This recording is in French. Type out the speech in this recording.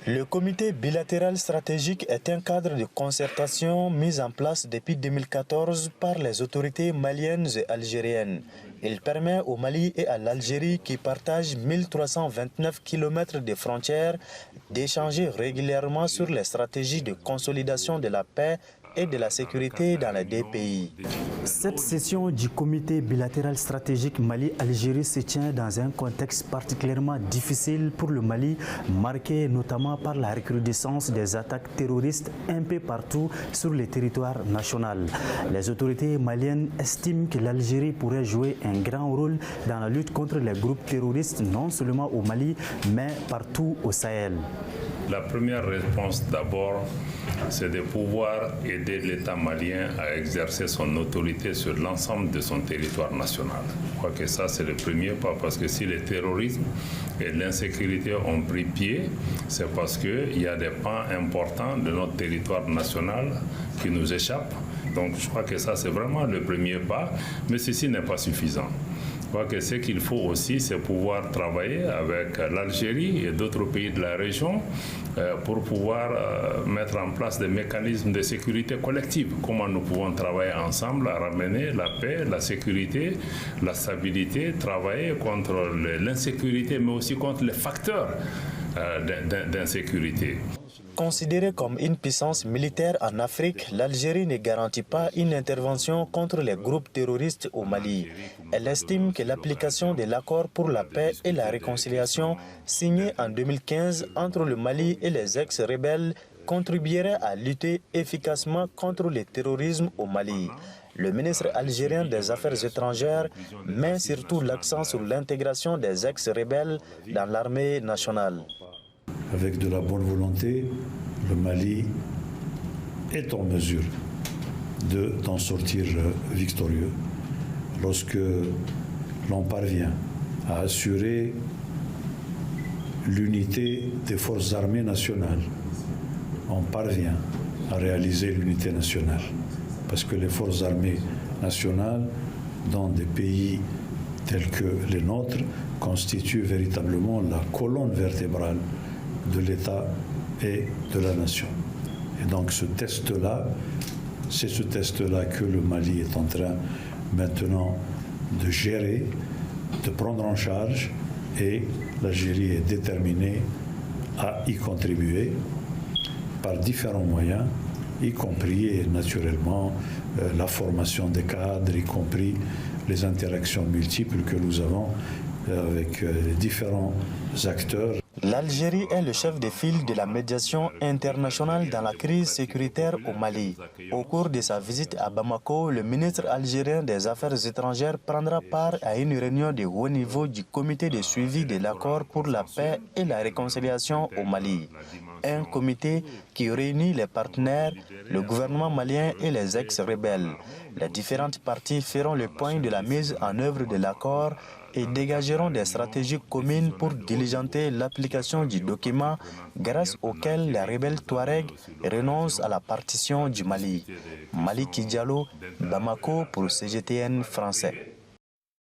Le comité bilatéral stratégique est un cadre de concertation mis en place depuis 2014 par les autorités maliennes et algériennes. Il permet au Mali et à l'Algérie, qui partagent 1329 km de frontières, d'échanger régulièrement sur les stratégies de consolidation de la paix et de la sécurité dans les deux pays. Cette session du comité bilatéral stratégique Mali-Algérie se tient dans un contexte particulièrement difficile pour le Mali, marqué notamment par la recrudescence des attaques terroristes un peu partout sur le territoire national. Les autorités maliennes estiment que l'Algérie pourrait jouer un grand rôle dans la lutte contre les groupes terroristes, non seulement au Mali, mais partout au Sahel. La première réponse d'abord, c'est de pouvoir aider l'État malien à exercer son autorité sur l'ensemble de son territoire national. Je crois que ça, c'est le premier pas, parce que si le terrorisme et l'insécurité ont pris pied, c'est parce qu'il y a des pans importants de notre territoire national qui nous échappent. Donc je crois que ça, c'est vraiment le premier pas, mais ceci n'est pas suffisant. Je crois que ce qu'il faut aussi, c'est pouvoir travailler avec l'Algérie et d'autres pays de la région pour pouvoir mettre en place des mécanismes de sécurité collective. Comment nous pouvons travailler ensemble à ramener la paix, la sécurité, la stabilité, travailler contre l'insécurité, mais aussi contre les facteurs d'insécurité. Considérée comme une puissance militaire en Afrique, l'Algérie ne garantit pas une intervention contre les groupes terroristes au Mali. Elle estime que l'application de l'accord pour la paix et la réconciliation signé en 2015 entre le Mali et les ex-rebelles contribuerait à lutter efficacement contre le terrorisme au Mali. Le ministre algérien des Affaires étrangères met surtout l'accent sur l'intégration des ex-rebelles dans l'armée nationale. Avec de la bonne volonté, le Mali est en mesure d'en sortir victorieux lorsque l'on parvient à assurer l'unité des forces armées nationales. On parvient à réaliser l'unité nationale parce que les forces armées nationales dans des pays tels que les nôtres constituent véritablement la colonne vertébrale de l'État et de la nation. Et donc ce test-là, c'est ce test-là que le Mali est en train maintenant de gérer, de prendre en charge, et l'Algérie est déterminée à y contribuer par différents moyens, y compris et naturellement la formation des cadres, y compris les interactions multiples que nous avons avec les différents acteurs. L'Algérie est le chef de file de la médiation internationale dans la crise sécuritaire au Mali. Au cours de sa visite à Bamako, le ministre algérien des Affaires étrangères prendra part à une réunion de haut niveau du comité de suivi de l'accord pour la paix et la réconciliation au Mali. Un comité qui réunit les partenaires, le gouvernement malien et les ex-rebelles. Les différentes parties feront le point de la mise en œuvre de l'accord et dégageront des stratégies communes pour diligenter l'application du document grâce auquel les rebelles Touareg renoncent à la partition du Mali. Malick Diallo, Bamako pour CGTN français.